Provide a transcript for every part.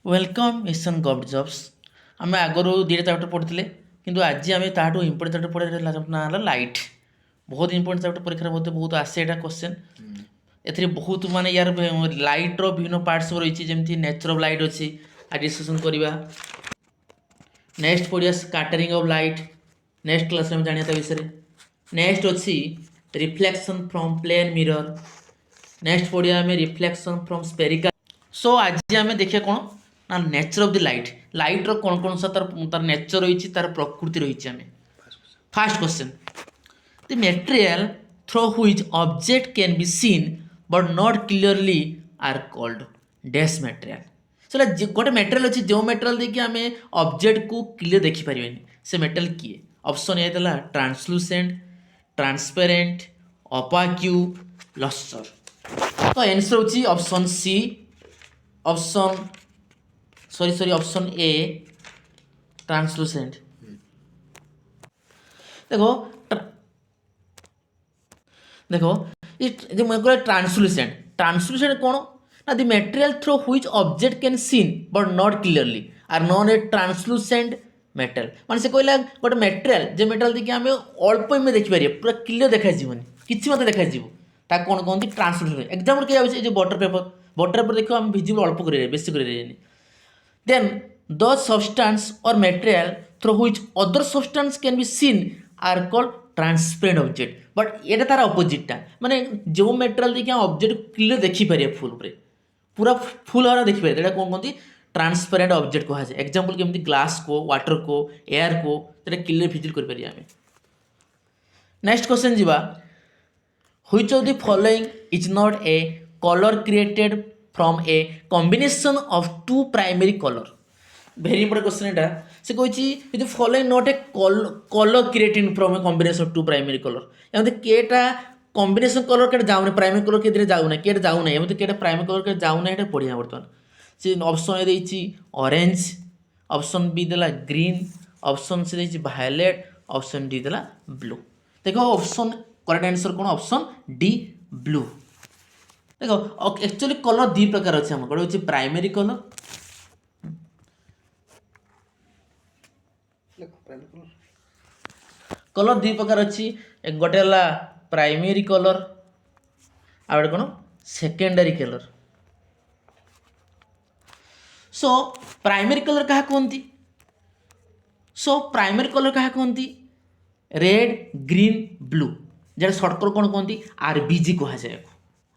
Welcome mission गवर्ट jobs आम आगु दुटा चैप्टर पढ़ते किंतु आज आम ताठू इंपोर्टेंट चैप्टर पढ़ा लाइट बहुत इंपोर्टेंट चैप्टर परीक्षा बहुत बहुत आसे यहाँ क्वेश्चन ए बहुत माने यार लाइट्र विभिन्न पार्ट्स रही जमी नेचर ऑफ लाइट अच्छी आज डिस्कसन करवा नेक्स्ट पढ़िया scattering of light next class में जाना विषय नेक्स्ट अच्छी reflection from plane mirror next पढ़िया आम रिफ्लेक्शन फ्रॉम स्पेरिकल सो आज आम देखिए कौन ना नेचर ऑफ द लाइट लाइट्र कौन कौन सा तार नेचर रही तार प्रकृति रही um first question the material through which object can be seen but not clearly are called dash material so गोटे मटेरियल अच्छी जो मटेरियल देखिए आम ऑब्जेक्ट को क्लियर देखिपारे से मटेरियल किए ऑप्शन ए था ट्रांसलूसेंट ट्रांसपेरेंट ऑपाक्यू लस्टर तो आंसर होची option C option option A translucent देखो देखो ये मैं ट्रांसलूसेंट कौन ना the material through which object can seen but not clearly are known a translucent metal मान से कहला गोटे मटेरियल जो मटेरियल देखिए आम अल्प में देखिपारे पूरा क्लियर देखा किसी मत देखा कौन कहते ट्रांसलूसेंट एग्जाम्पल क्या जो बटर पेपर देखो आम भिजिबल अल्प कर बेसी कर देन द सब्सटेंस और material through which other substance can be seen are called transparent object but ये तार अपोजिटा माने जो मटेरियल देखिए ऑब्जेक्ट क्लियर देखिपारे पूरा फुल वाला देखिपारे ये कौन कहते ट्रांसपेरेंट ऑब्जेक्ट कहा जाए एग्जांपल केमती ग्लास को वाटर को एयर को क्लियर विजिट कर पारे आमे नेक्स्ट क्वेश्चन जीवा which of the following is not a colour created from a combination of two primary colour very important question एटा से कहिछि following not a colour created from a combination of two primary colour एमते केटा combination colour केटा जाउने primary colour केते जाउने केटा जाउने एमते केटा primary colour केटा जाउने एटा पढिया बर्तमान से ऑप्शन ए देछि ऑरेंज ऑप्शन बी देला ग्रीन ऑप्शन सी देछि वायलेट ऑप्शन डी देला ब्लू देखो ऑप्शन करेक्ट आंसर कोन ऑप्शन डी ब्लू देखो एक्चुअली कलर दी प्रकार अच्छे आम गोटे हूँ प्राइमरी कलर कलर दी प्रकार अच्छी गोटे है प्राइमरी कलर आ गए कौन secondary colour so primary colour क्या कहती सो प्राइमरी कलर क्या कहती रेड ग्रीन ब्लू जरा सर्टकट कौन कहती आरबीजी कह जाए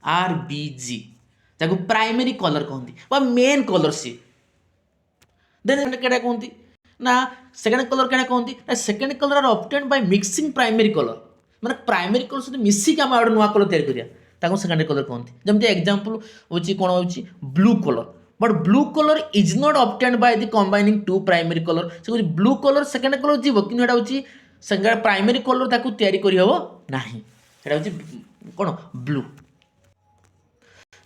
आरबीजी जाको प्राइमरी कलर कहती मेन कलर सी देन क्या कहती ना सेकेंड कलर क्या कहती ना second colour are obtained by mixing primary colour माने प्राइमरी कलर सहित मिसिक आम गोटे नुआ कलर तैयारी करिया सेकेंडरी कलर कहती जमती एग्जांपल होची कौन होची blue colour but blue colour is not obtained by the combining two primary colour से ब्लू कलर सेकेंड कलर जीव कि होची प्राइमरी कलर ताकू तैयारी करि हबो नाही एटा होची कौन blue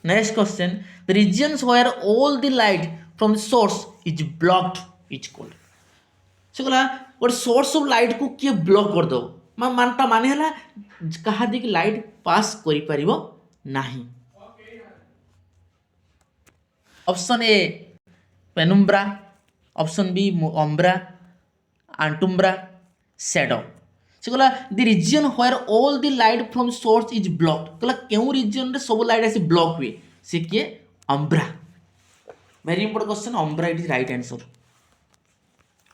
next question the regions where all the light from the source is blocked is called से कहला गोटे सोर्स ऑफ लाइट को किए ब्लॉक कर दो मानता माने हला कहा दी कि लाइट पास करि परिबो नाही option A penumbra option B umbra antumbra shadow से कहला the region where all the light from source is blocked कहला केउ रीजन रे सब लाइट ऐसे ब्लॉक हुए से किए umbra very important question umbra it is right answer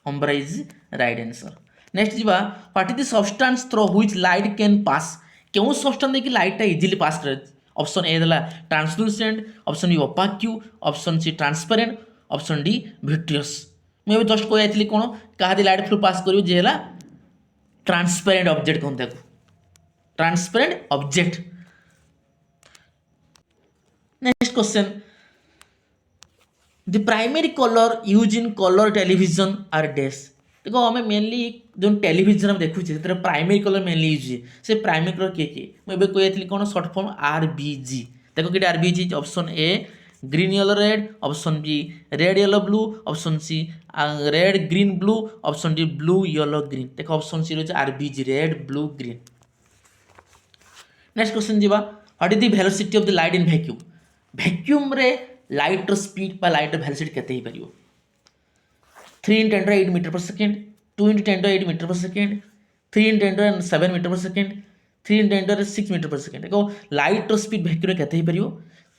umbra is right answer next जीवा what is the substance through which light can pass केउ सब्सटेंस देखि लाइट इजिली पास करे ऑप्शन ए देला translucent option B opaque option C transparent option D vitreous मैं भी just कह जाइली कौन क्या लाइट फ्लू पास करियो जे हला ट्रांसपेरेंट ऑब्जेक्ट कहते हैं transparent object next question the primary colour use in colour television are dash देखो हमें मेनली जो टेलीविजन में देखुचे प्राइमरी कलर मेनली यूज हुए से प्राइमरी कलर किए मुझे कही कौन सर्ट फॉर्म आरबीजी देखो कि RBG option A green yellow red option B red yellow blue option C red green blue option D blue yellow green देखो ऑप्शन सी रही RBG red blue green next question जीवा what is the velocity of the light in vacuum vacuum रे लाइटर speed बा लाइटर velocity केते ही परियो 3 × 10⁸ metre per second 2 × 10⁸ metre per second 3 × 10⁷ metre per second 3 × 10⁶ metre per second देखो लाइटर स्पीड वैक्यूम केते ही परियो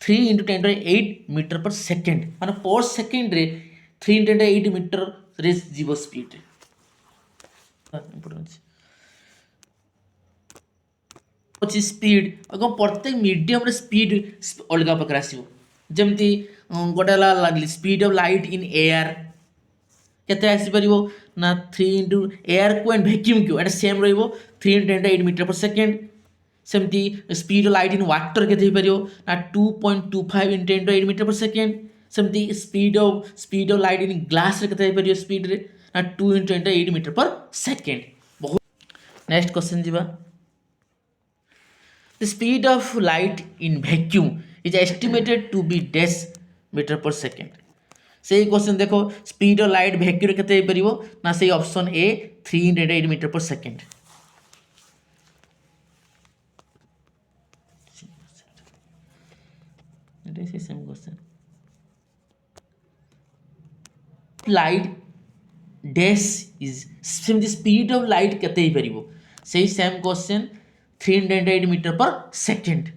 3 × 10⁸ मीटर पर सेकेंड माने पर सेकेंड रे 3 × 10⁸ मीटर रे जीवो स्पीड अच्छी स्पीड अगर प्रत्येक मीडियम रे स्पीड अलग प्रकार आसो जमती गोटे speed of light in air केते आसीपर ना 3 × एयर को एंड वैक्यूम को एटा सेम रहिबो 3 × 10⁸ मीटर पर सेकेंड सेमती speed of light in water केते ही परियो ना 2.25 × 10⁸ मीटर पर सेकेंड सेमती speed of light in glass रे केते ही परियो स्पीड रे ना 2 × 10⁸ मीटर पर सेकेंड बहुत नेक्स्ट क्वेश्चन जीवा the speed of light in vacuum is estimated to be dash meter per second से क्वेश्चन देखो स्पीड ऑफ लाइट वैक्यूम केते ही परिबो ना से option A 3 × 10⁸ metre per second it is the same question light dash is the speed of light केते ही परिबो से same question 3 × 10⁸ metre per second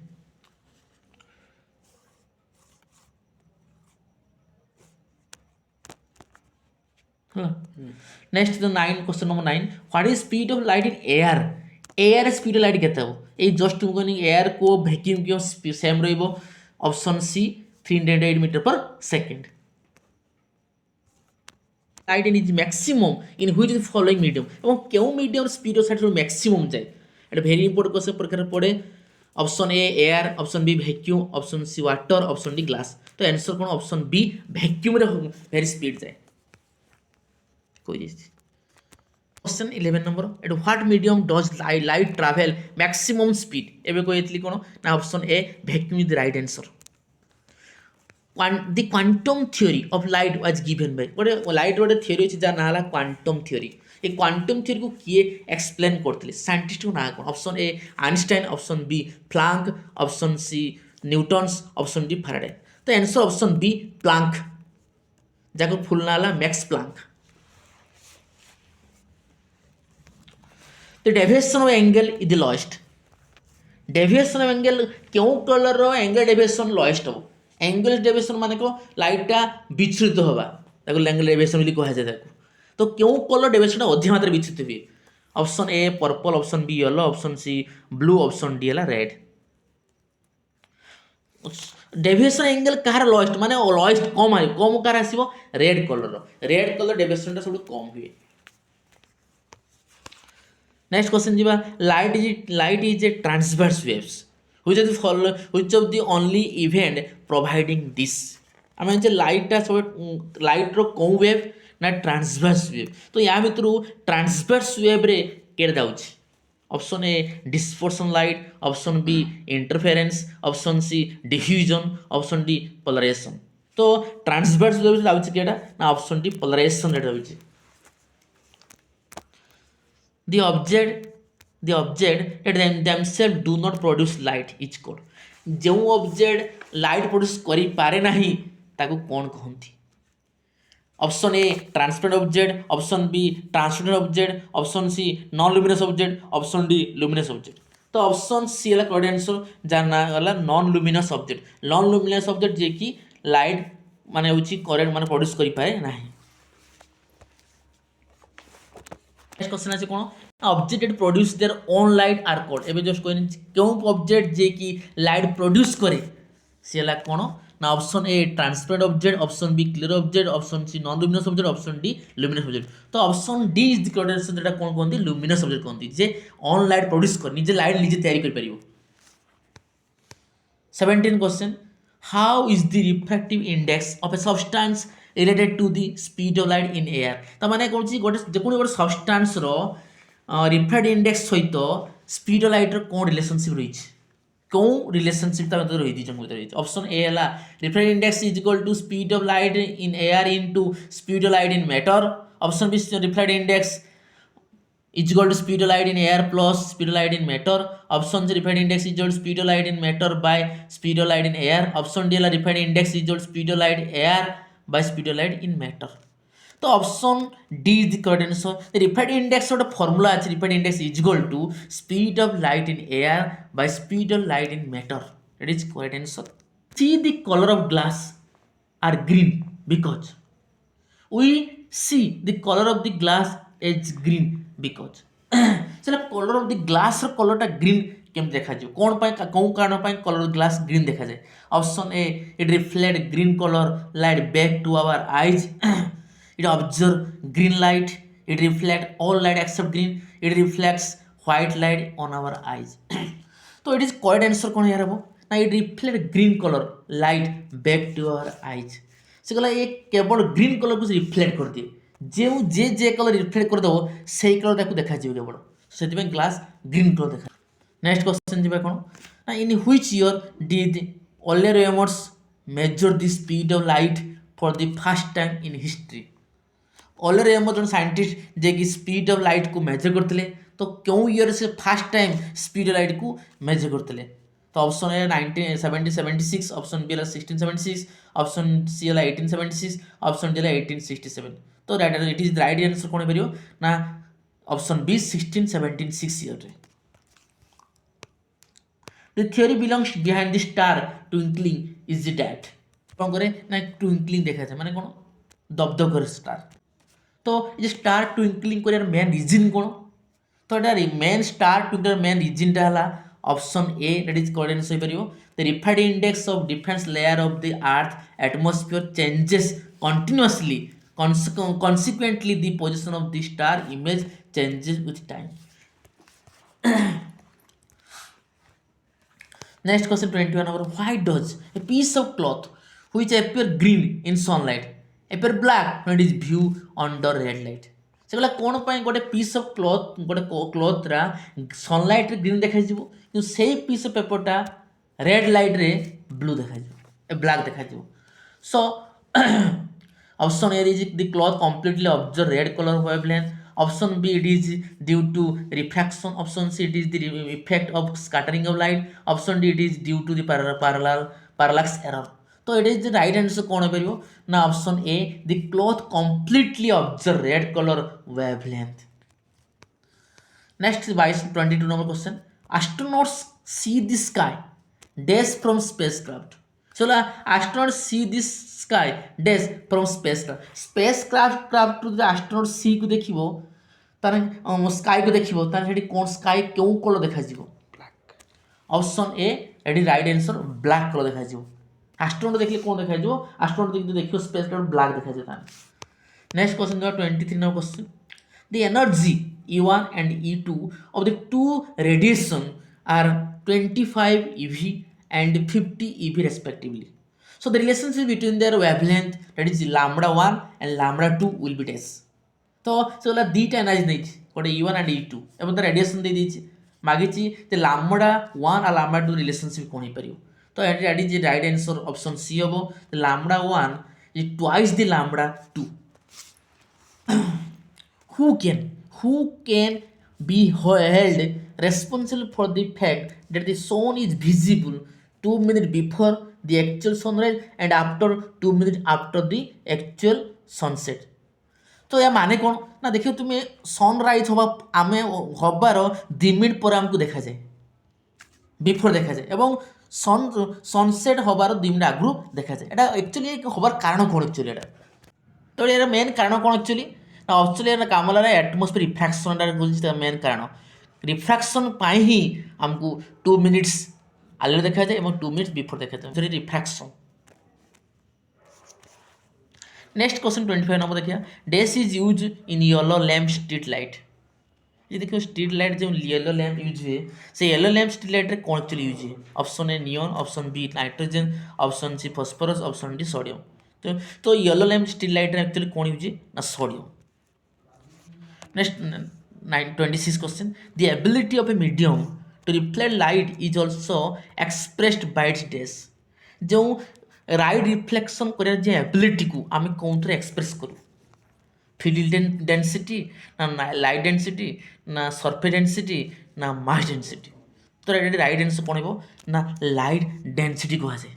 next the 9 question number 9 what is speed of light in air air speed light केते हो ए just मुगनी air को vacuum को same रहइबो option C 3 × 10⁸ metre per second light is maximum in which is following medium एवं केउ medium speed of light maximum जाए এটা very important question পরীক্ষার পড়ে option A air option B vacuum option C water option D glass তো answer কোন option B vacuum রে very speed যায় কই দিছি question 11 number at what medium does light travel maximum speed एबे कहितली कोन ना option A vacuum is the right answer the quantum theory of light was given by गोटे लाइट गोटे थ्योरी अछि जा नाला क्वांटम थ्योरी ए क्वांटम थ्योरी को किए एक्सप्लेन करथिले साइंटिस्ट को ना कोन option A Einstein option B Planck option C Newton's option D Faraday तो आंसर ऑप्शन बी प्लैंक जाको फुल नाला Max Planck the deviation of angle is the lowest deviation of angle क्यों colour रो angle deviation lowest हो angle deviation माने को लाइटटा विचलित होबा ताको एंगल डेविएशन बोली कहा जाय ताको तो क्यों कलर डेविएशन अधिक मात्रा विचलित हुए option A purple option B yellow option C blue option D हला रेड डेविएशन एंगल कहार लोएस्ट माने लोएस्ट कम आइ कम कार आसीबो रेड कलर डेविएशन टा सब कम हुए नेक्स्ट क्वेश्चन जीवा light is a transverse waves which of the only event providing this um जे लाइटा सब लाइट रो कौ वेव ना ट्रांसवर्स वेव तो या भितर ट्रांसवर्स वेव रे केर दाउछ option A dispersion light option B interference option C diffusion option D polarisation तो ट्रांसवर्स वेव दाउछ केडा ना ऑप्शन डी पोलराइजेशन रे दाउछ the object at themselves do not produce light is called जो ऑब्जेक्ट लाइट प्रोड्यूस करी पारे नाही ताको कोन कहंती option A transparent object option B transparent object option C non luminous object option D luminous object तो ऑप्शन सी हला correct answer जाना गला नॉन लुमिनस ऑब्जेक्ट जे कि लाइट माने होची करेंट माने प्रोड्यूस करी पारे नाही नेक्स्ट क्वेश्चन আছে কোন object that produce their own light are called एबे जस्ट कोइन क्यों ऑब्जेक्ट जे कि लाइट प्रोड्यूस करे सेला कोन ना option A transparent object option B clear object option C non luminous object option D luminous object तो option D is the correct answer जेटा कोन कोनती लुमिनस ऑब्जेक्ट कोनती जे ओन लाइट प्रोड्यूस कर निजे लाइट निजे तैयारी कर परियो 17 question how is the refractive index of a substance related to the speed of light in air तो माने कोन ची गोटे जेकोनी गोटे सब्सटेंस रो रिफ्रैक्टिव इंडेक्स सहित स्पीड ऑफ लाइट रो कोन रिलेशनशिप रही कोन रिलेशनशिप ता मते रही दी जंग मते रही ऑप्शन ए हला refractive index is equal to speed of light in air into speed of light in matter option B refractive index is equal to speed of light in air plus speed of light in matter. Option C refractive index is equal to speed of light in matter by speed of light in air. Option D refractive index is equal to speed of light air by speed of light in matter. तो option D is the correct answer. refractive index ଗୋଟେ formula ଅଛି. refractive index is equal to speed of light in air by speed of light in matter. That is correct answer. See the color of glass are green because we see the color of the glass is green because चला colour of the glass ର କଲରଟା green କେମିତି ଦେଖାଯିବ କ'ଣ ପାଇଁ କେଉଁ କାରଣ ପାଇଁ କଲର ଗ୍ଲାସ୍ ଗ୍ରୀନ୍ ଦେଖାଯାଏ. Option A it reflect green colour light back to our eyes. It observe green light. It reflect all light except green. It reflects white light on our eyes. तो it is correct answer कौन यार वो ना it reflect green color light back to our eyes. से कहला ये केवल green colour को रिफ्लेक्ट कर दिए. जे जे कलर रिफ्लेक्ट कर देबो सेही कलर ताकू देखा जियो केवल सेति में ग्लास ग्रीन कलर देखा. नेक्स्ट क्वेश्चन जिबा कोन ना in which year did Ole एमर्स measure the speed of light for the first time in history. Ole एमर्स जन साइंटिस्ट जे की स्पीड ऑफ लाइट को मेजर करथिले तो क्यों ईयर से first time speed of light को मेजर करथिले. तो option A 1976, option B 1676, option C 1876, option D 1867. तो right it is the right answer कोन परियो ना ऑप्शन बी 1676 ईयर रे. The theory belongs behind the star twinkling is that कोन करे ना ट्विंकलिंग देखा जाए माने कोन दबदब करे स्टार. तो ये स्टार ट्विंकलिंग कर मेन रिजन कौन तो ये मेन स्टार ट्विंकल मेन रिजनटा है option A that is correct answer हो the refractive index of difference layer of the earth atmosphere changes continuously consequently the position of the star image changes with time. Next question 21 number. Why does a piece of cloth which appear green in sunlight appear black when it is viewed under red light? से कहला कोन पाई गोटे piece of cloth गोटे cloth रा sunlight रे green देखा जिवो कि सेही पीस ऑफ पेपरटा रेड लाइट रे ब्लू देखा जिवो ब्लैक देखा जिवो. So option A is the cloth completely observe red colour wavelength. Option B it is due to refraction. Option C it is the effect of scattering of light. Option D it is due to the parallax error. तो it is the right answer कौन हो ना option A the cloth completely observe red colour wavelength. Next 22 number question. Astronauts see the sky dash from spacecraft. चलो astronauts see the sky dash from spacecraft. Spacecraft to the astronaut see को देखिबो तार sky को देखिबो तार हेडी कोन sky केउ कलर देखा जिवो ब्लैक. ऑप्शन ए एडी राइट आंसर ब्लैक कलर देखा जिवो. एस्ट्रोनॉट देखले कौन देखा जिवो एस्ट्रोनॉट देखियो स्पेसक्राफ्ट ब्लैक देखा जेता. Next question 23 number question. The energy E1 and E2 of the two radiation are 25 eV and 50 eV respectively. So the relationship between their wavelength that is lambda 1 and lambda 2 will be dash. तो से दीटा energy नहीं गोटे E1 and E2 एवं radiation दे दी मागी lambda 1 और lambda 2 relationship कौन हो पार. तो it is right answer option C हम lambda 1 is twice the lambda 2. who can be held responsible for the fact that the sun is visible 2 minutes before the actual sunrise and after 2 minutes after the actual sunset. तो या माने कौन ना देखियो तुम्हें sunrise हवा आमे हबार 2 मिनट पर हमको देखा जाए बिफोर देखा जाए एवं सनसेट हबार 2 मिनट आगु देखा जाए. एटा एक्चुअली हबार कारण कौन एक्चुअली एटा तो यार मेन कारण कौन एक्चुअली ना एक्चुअली कामला एटमॉस्फेयर रिफ्रैक्शन मेन कारण रिफ्रैक्शन पाई ही हमको 2 मिनिट्स आगे देखा जाए और 2 मिनिट्स बिफोर देखा जाए रिफ्रैक्शन. नेक्स्ट क्वेश्चन 25 नंबर देखिए. Dash is use in yellow lamp street light. ये देखिए स्ट्रीट लाइट जो येलो लैम्प यूज हुए से येलो लैम्प स्ट्रीट लाइट रे कौन एक्चुअली यूज है. Option A neon, option B nitrogen, option C phosphorus, option D sodium. तो yellow lamp street light रे एक्चुअली कौन यूज है ना sodium. Next 26 question. The ability of a medium to reflect light is also expressed by it's dash. जो light reflection कर ability को आम कौन थे एक्सप्रेस करूँ ଫିଲ୍ଡ ଡେନ୍ସିଟି ନା ଲାଇଟ୍ ଡେନ୍ସିଟି ନା ସରଫେସ୍ ଡେନ୍ସିଟି ନା ମାସ୍ ଡେନ୍ସିଟି। ତ ଏଠି ରାଇଟ୍ ଆନ୍ସର୍ କ'ଣ ହେବ ନା ଲାଇଟ୍ ଡେନ୍ସିଟି କୁହାଯାଏ।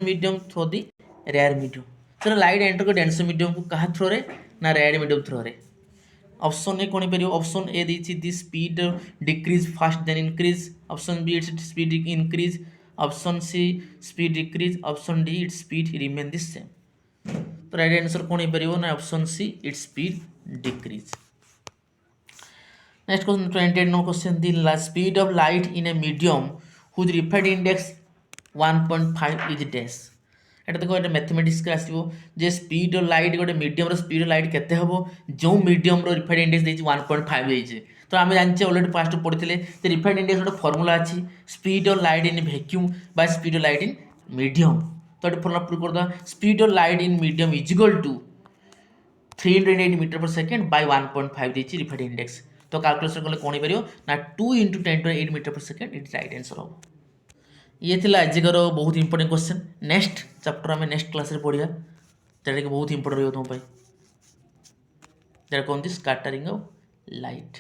Medium through the rarer medium. ତ ଲାଇଟ୍ ଏଣ୍ଟର କରେ ଡେନ୍ସ ମିଡ଼ିୟମ୍କୁ କାହା ଥ୍ରୋରେ ନା ରେୟାର ମିଡ଼ିୟମ୍ ଥ୍ରୋରେ। ऑप्शन ए कौन पार ऑप्शन ए देती the speed decrease fast then increase option B its speed increase option C speed decrease option D its speed remain the same. तो राइट आंसर कौन पार ना option C its speed decrease. Next question 28 question the speed of light in a medium whose refined index 1.5 is dash. এটা দেখো এটা ম্যাথমেটিক্সকে আসব যে speed of light গোটে মিডিয়মর স্পিড অফ লাইট কেতে হব যে মিডিয়মর রিফাইন্ড ইন্ডেক্স দিয়েছি 1.5 দিয়েছে। তো আমি জানছি অলরেডি ফার্স্ট পড়িলে যে রিফাইন্ড ইন্ডেক্স গোটে ফর্মুলা আছে speed of light in vacuum by speed of light in medium. তো এটি ফর্মুলা প্রুভ করদা speed of light in medium is equal to 308 metre per second by 1.5 देती रिफाइंड इंडेक्स। तो calculation कले कौन हो ना 2 × 10⁸ metre per second it right answer हम। ये थिला आजिकर बहुत इंपोर्टेंट क्वेश्चन। नेक्स्ट चैप्टर आम नेक्स्ट क्लास पढ़िया जोटा कि बहुत इंपोर्टेंट रही तुम। कौन स्कैटरिंग ऑफ लाइट।